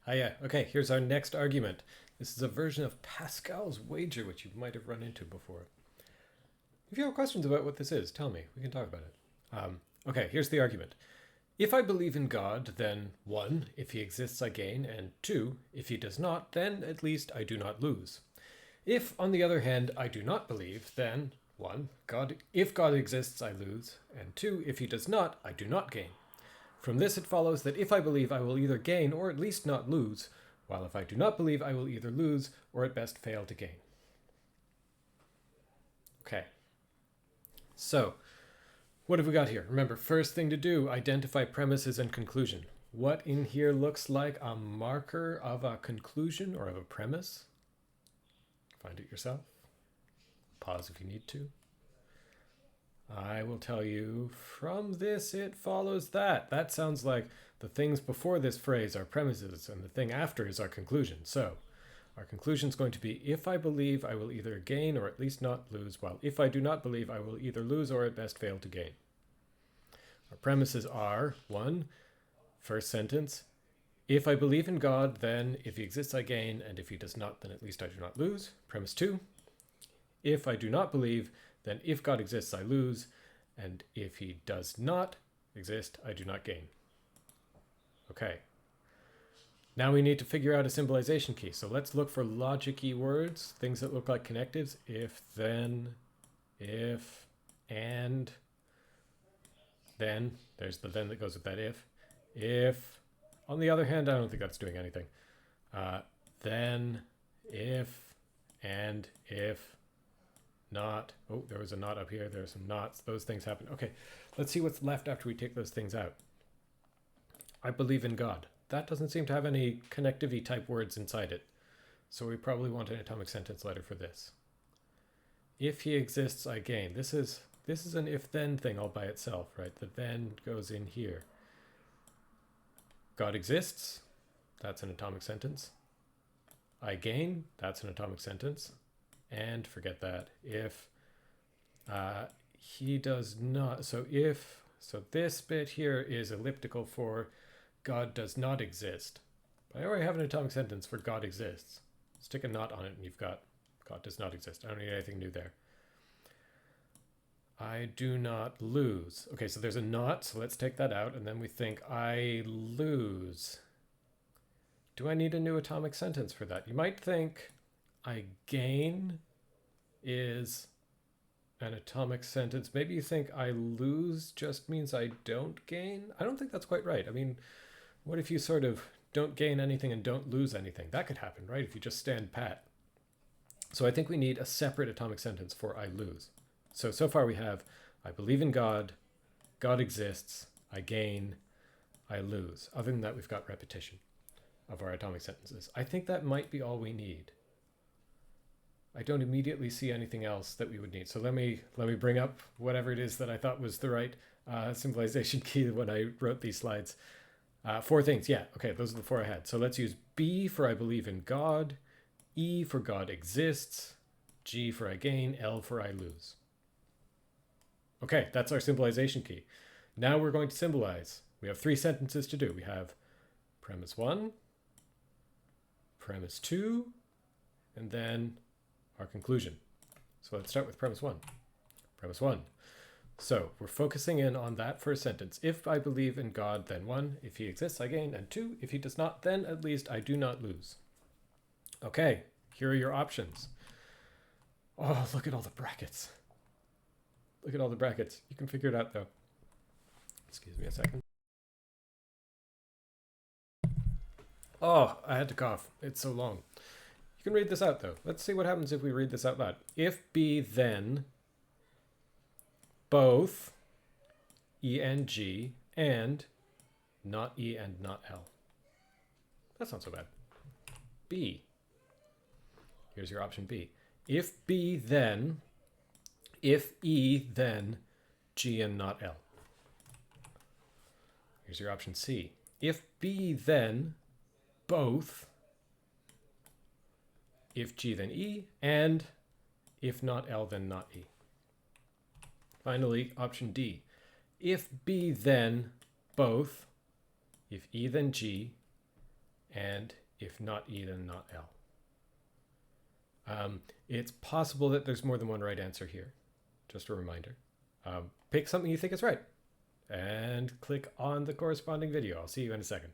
Yeah. Okay, here's our next argument. This is a version of Pascal's wager, which you might have run into before. If you have questions about what this is, tell me. We can talk about it. Okay, here's the argument. If I believe in God, then 1, if he exists, I gain, and 2, if he does not, then at least I do not lose. If, on the other hand, I do not believe, then 1, if God exists, I lose, and 2, if he does not, I do not gain. From this it follows that if I believe, I will either gain or at least not lose, while if I do not believe, I will either lose or at best fail to gain. Okay, so what have we got here? Remember, first thing to do, identify premises and conclusion. What in here looks like a marker of a conclusion or of a premise? Find it yourself. Pause if you need to. I will tell you from this it follows that. That sounds like the things before this phrase are premises and the thing after is our conclusion. So our conclusion is going to be if I believe, I will either gain or at least not lose, while if I do not believe, I will either lose or at best fail to gain. Our premises are 1, first sentence, if I believe in God, then if he exists, I gain, and if he does not, then at least I do not lose. Premise 2, if I do not believe, then if God exists, I lose, and if he does not exist, I do not gain. Okay. Now we need to figure out a symbolization key. So let's look for logic-y words, things that look like connectives. If, then, if, and, then. There's the then that goes with that if. If, on the other hand, I don't think that's doing anything. Then, if, and, if, not. Oh, there was a not up here. There are some nots. Those things happen. Okay, let's see what's left after we take those things out. I believe in God. That doesn't seem to have any connectivity type words inside it. So we probably want an atomic sentence letter for this. If he exists, I gain. This is an if-then thing all by itself, right? The then goes in here. God exists. That's an atomic sentence. I gain. That's an atomic sentence. And forget that. If he does not, so this bit here is elliptical for God does not exist. But I already have an atomic sentence for God exists. Stick a not on it and you've got God does not exist. I don't need anything new there. I do not lose. Okay, so there's a not, so let's take that out. And then we think I lose. Do I need a new atomic sentence for that? You might think I gain is an atomic sentence. Maybe you think I lose just means I don't gain. I don't think that's quite right. I mean, what if you sort of don't gain anything and don't lose anything? That could happen, right? If you just stand pat. So I think we need a separate atomic sentence for I lose. So far we have I believe in God, God exists, I gain, I lose. Other than that, we've got repetition of our atomic sentences. I think that might be all we need. I don't immediately see anything else that we would need. So let me bring up whatever it is that I thought was the right symbolization key when I wrote these slides. 4 things. Yeah, okay, those are the 4 I had. So let's use B for I believe in God, E for God exists, G for I gain, L for I lose. Okay, that's our symbolization key. Now we're going to symbolize. We have 3 sentences to do. We have premise 1, premise 2, and then our conclusion. So let's start with premise 1. Premise 1. So we're focusing in on that first sentence. If I believe in God, then 1, if he exists, I gain, and 2, if he does not, then at least I do not lose. Okay, here are your options. Oh, look at all the brackets. Look at all the brackets. You can figure it out though. Excuse me a second. Oh, I had to cough. It's so long. You can read this out though. Let's see what happens if we read this out loud. If B, then both E and G and not E and not L. That's not so bad. B. Here's your option B. If B, then, if E, then G and not L. Here's your option C. If B, then both, if G, then E, and if not L, then not E. Finally, option D. If B, then both, if E, then G, and if not E, then not L. It's possible that there's more than one right answer here. Just a reminder. Pick something you think is right and click on the corresponding video. I'll see you in a second.